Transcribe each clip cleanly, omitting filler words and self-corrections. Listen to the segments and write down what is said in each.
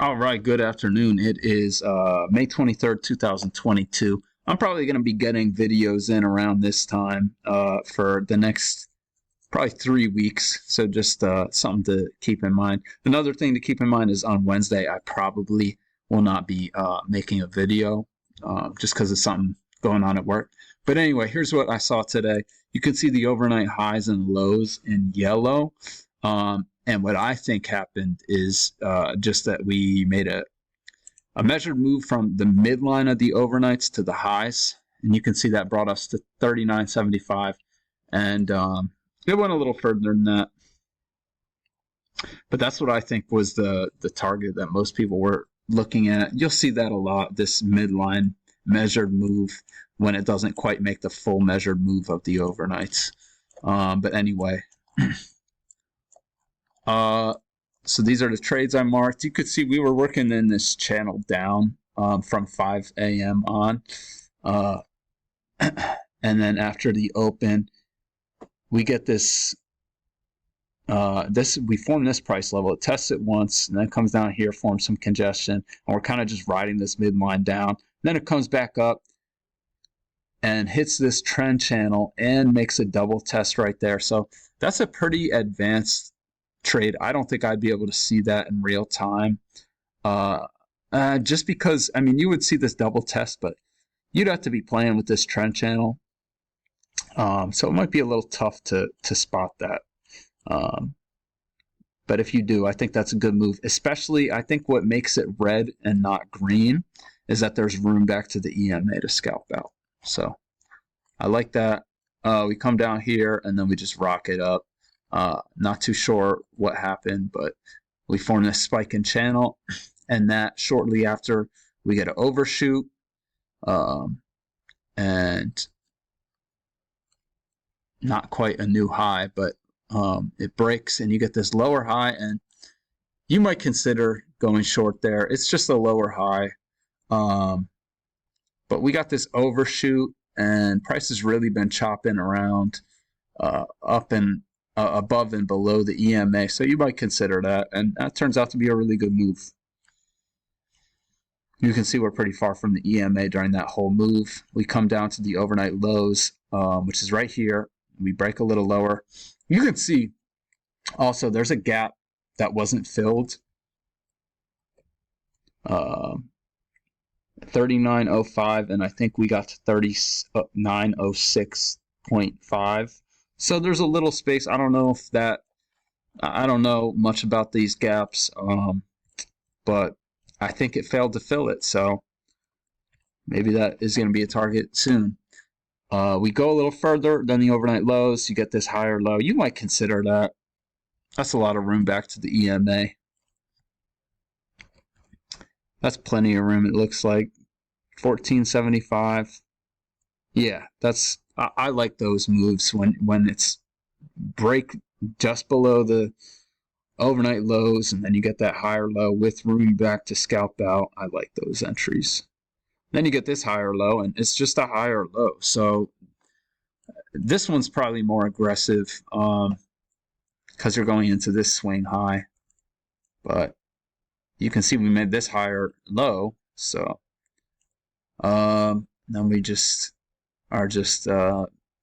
All right, good afternoon. It is May 23rd, 2022. I'm probably going to be getting videos in around this time for the next probably 3 weeks. So just something to keep in mind. Another thing to keep in mind is on Wednesday, I probably will not be making a video just because of something going on at work. But anyway, here's what I saw today. You can see the overnight highs and lows in yellow. And what I think happened is just that we made a measured move from the midline of the overnights to the highs. And you can see that brought us to 39.75. And it went a little further than that. But that's what I think was the target that most people were looking at. You'll see that a lot, this midline measured move, when it doesn't quite make the full measured move of the overnights. But anyway. So these are the trades I marked. You could see we were working in this channel down from 5 a.m. on. And then after the open, we get this, we form this price level. It tests it once, and then it comes down here, forms some congestion, and we're kind of just riding this midline down. Then it comes back up and hits this trend channel and makes a double test right there. So that's a pretty advanced trade. I don't think I'd be able to see that in real time. Just because, I mean, you would see this double test, but you'd have to be playing with this trend channel. So it might be a little tough to spot that. But if you do, I think that's a good move. Especially, I think what makes it red and not green is that there's room back to the EMA to scalp out. So I like that. We come down here and then we just rock it up. Not too sure what happened, but we form this spike in channel, and that shortly after we get an overshoot, and not quite a new high, but it breaks and you get this lower high, and you might consider going short there. It's just a lower high, but we got this overshoot, and price has really been chopping around up and above and below the EMA, so you might consider that, and that turns out to be a really good move. You can see we're pretty far from the EMA during that whole move. We come down to the overnight lows, which is right here. We break a little lower. You can see also there's a gap that wasn't filled. 39.05, and I think we got to 39.06.5. So there's a little space. I don't know if that, I don't know much about these gaps, but I think it failed to fill it. So maybe that is going to be a target soon. We go a little further than the overnight lows. You get this higher low. You might consider that. That's a lot of room back to the EMA. That's plenty of room, it looks like. 14.75. Yeah, that's, I like those moves when it's break just below the overnight lows and then you get that higher low with room back to scalp out. I like those entries. Then you get this higher low, and it's just a higher low. So this one's probably more aggressive because you're going into this swing high. But you can see we made this higher low. So then we just are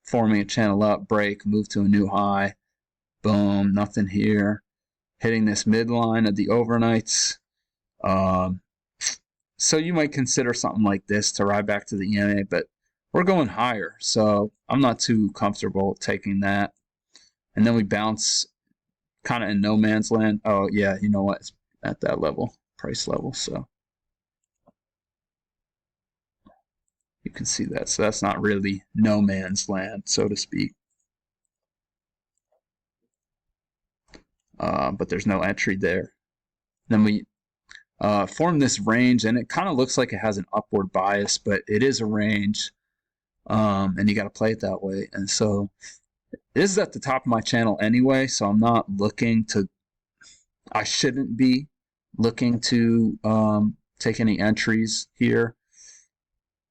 forming a channel up, break, move to a new high. Boom, nothing here. Hitting this midline of the overnights. So you might consider something like this to ride back to the EMA, but we're going higher, so I'm not too comfortable taking that. And then we bounce kind of in no man's land. Oh, yeah, you know what? It's at that level, price level, so you can see that. So that's not really no man's land, so to speak. But there's no entry there. Then we form this range, and it kind of looks like it has an upward bias, but it is a range, and you got to play it that way. And so this is at the top of my channel anyway, so I'm not looking to, I shouldn't be looking to take any entries here.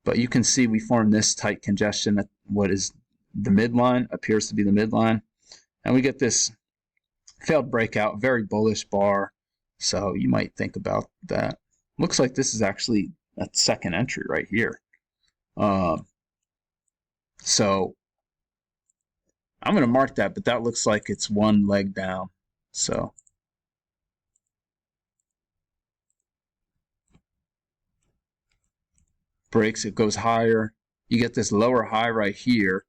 But you can see we form this tight congestion at what is the midline, appears to be the midline, and we get this failed breakout, very bullish bar, So you might think about that. Looks like this is actually a second entry right here. So I'm going to mark that, but that looks like it's one leg down. So breaks, it goes higher. You get this lower high right here.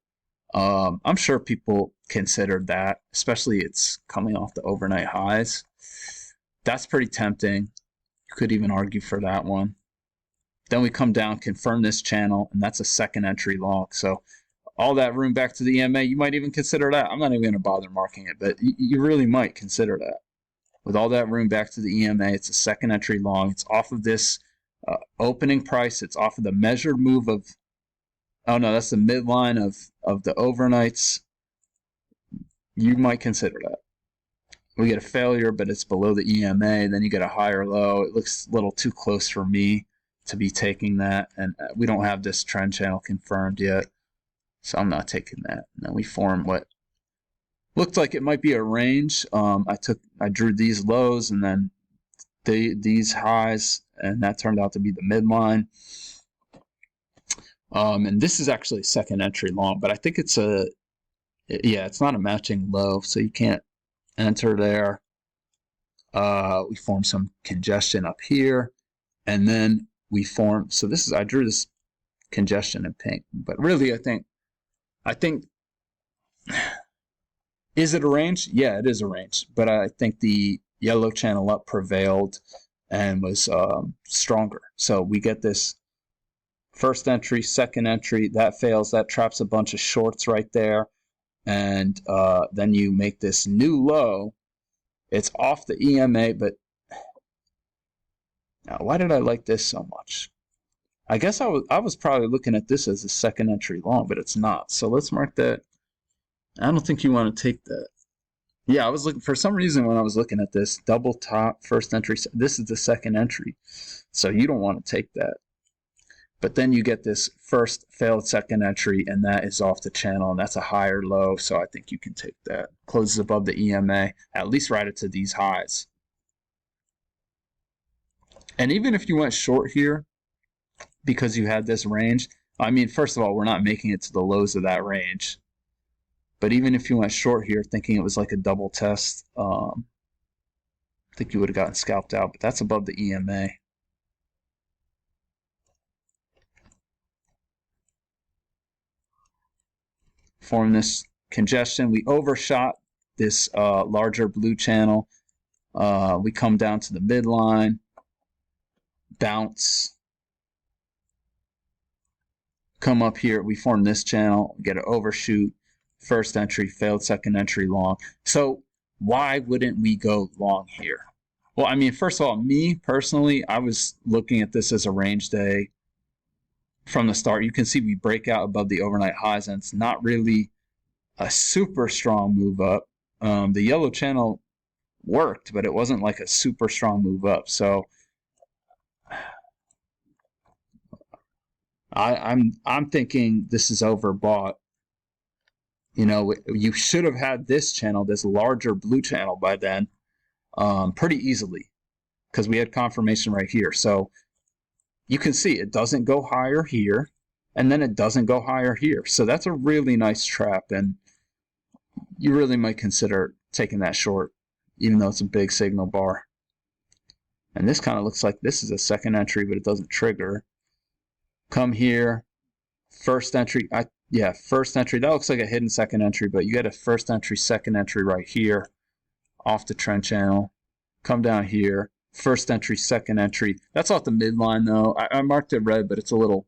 I'm sure people considered that, especially it's coming off the overnight highs. That's pretty tempting. You could even argue for that one. Then we come down, confirm this channel, and that's a second entry long. So all that room back to the EMA, you might even consider that. I'm not even going to bother marking it, but you really might consider that. With all that room back to the EMA, it's a second entry long. It's off of this opening price. It's off of the measured move of, oh no, that's the midline of the overnights. You might consider that. We get a failure, but it's below the EMA. Then you get a higher low. It looks a little too close for me to be taking that, and we don't have this trend channel confirmed yet, so I'm not taking that. And then we form what looked like it might be a range. I drew these lows and then these highs, and that turned out to be the midline. And this is actually a second entry long, but I think it's it's not a matching low, so you can't enter there. We form some congestion up here, and then we form, so this is, I drew this congestion in pink, but really I think, is it a range? Yeah, it is a range, but I think the yellow channel up prevailed and was stronger. So we get this first entry, second entry, that fails, that traps a bunch of shorts right there, and then you make this new low. It's off the EMA, but now, why did I like this so much? I guess I was probably looking at this as a second entry long, but it's not. So let's mark that. I don't think you want to take that. Yeah, I was looking, for some reason when I was looking at this, double top, first entry, this is the second entry. So you don't want to take that. But then you get this first failed second entry, and that is off the channel, and that's a higher low, so I think you can take that. Closes above the EMA, at least right it to these highs. And even if you went short here, because you had this range, I mean, first of all, we're not making it to the lows of that range. But even if you went short here, thinking it was like a double test, I think you would have gotten scalped out, but that's above the EMA. Form this congestion. We overshot this larger blue channel. We come down to the midline, bounce, come up here, we form this channel, get an overshoot, first entry, failed second entry long. So why wouldn't we go long here? Well, I mean, first of all, me personally, I was looking at this as a range day from the start. You can see we break out above the overnight highs, and it's not really a super strong move up. The yellow channel worked, but it wasn't like a super strong move up. So I'm thinking this is overbought. You know, you should have had this channel, this larger blue channel by then, pretty easily, because we had confirmation right here. So you can see it doesn't go higher here, and then it doesn't go higher here. So that's a really nice trap, and you really might consider taking that short, even though it's a big signal bar. And this kind of looks like this is a second entry, but it doesn't trigger. Come here, first entry. First entry. That looks like a hidden second entry, but you get a first entry, second entry right here off the trend channel. Come down here, first entry, second entry. That's off the midline though. I marked it red, but it's a little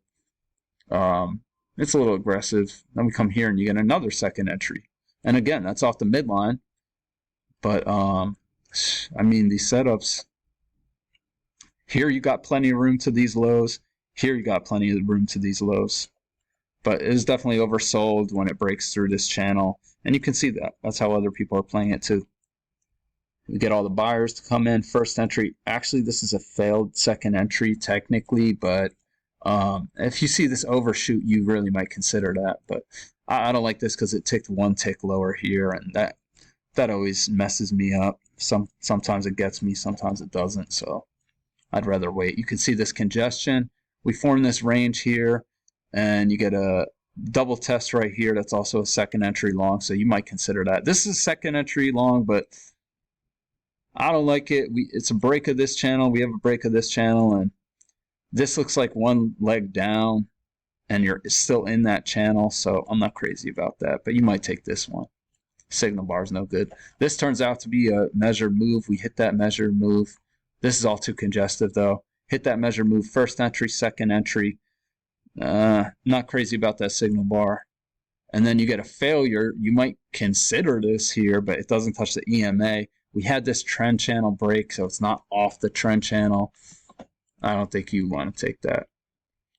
aggressive. Then we come here and you get another second entry. And again, that's off the midline. But I mean, these setups here, you got plenty of room to these lows. Here you got plenty of room to these lows. But it is definitely oversold when it breaks through this channel. And you can see that. That's how other people are playing it too. We get all the buyers to come in. First entry. Actually, this is a failed second entry technically. But if you see this overshoot, you really might consider that. But I don't like this because it ticked one tick lower here. And that always messes me up. Sometimes it gets me, sometimes it doesn't. So I'd rather wait. You can see this congestion. We form this range here, and you get a double test right here. That's also a second entry long, so you might consider that. This is a second entry long, but I don't like it. It's a break of this channel. We have a break of this channel, and this looks like one leg down, and you're still in that channel, so I'm not crazy about that, but you might take this one. Signal bar is no good. This turns out to be a measured move. We hit that measured move. This is all too congestive, though. Hit that measured move, first entry, second entry. Not crazy about that signal bar. And then you get a failure. You might consider this here, but it doesn't touch the EMA. We had this trend channel break, so it's not off the trend channel. I don't think you want to take that.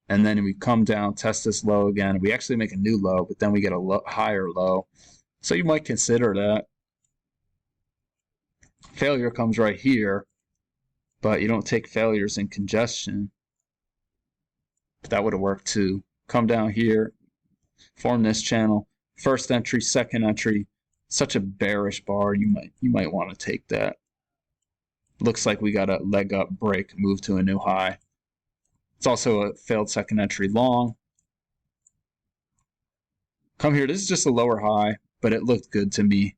And then we come down, test this low again. We actually make a new low, but then we get a higher low. So you might consider that. Failure comes right here, but you don't take failures in congestion. But that would have worked too. Come down here, form this channel, first entry, second entry. Such a bearish bar, you might want to take that. Looks like we got a leg up break, move to a new high. It's also a failed second entry long. Come here, this is just a lower high, but it looked good to me.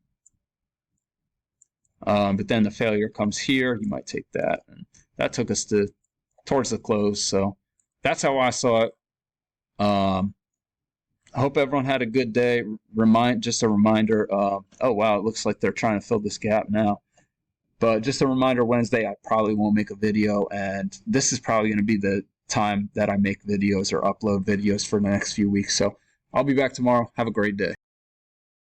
But then the failure comes here, you might take that. And that took us towards the close, so that's how I saw it. I hope everyone had a good day. Just a reminder, oh wow, it looks like they're trying to fill this gap now. But just a reminder, Wednesday I probably won't make a video, and this is probably going to be the time that I make videos or upload videos for the next few weeks. So I'll be back tomorrow. Have a great day.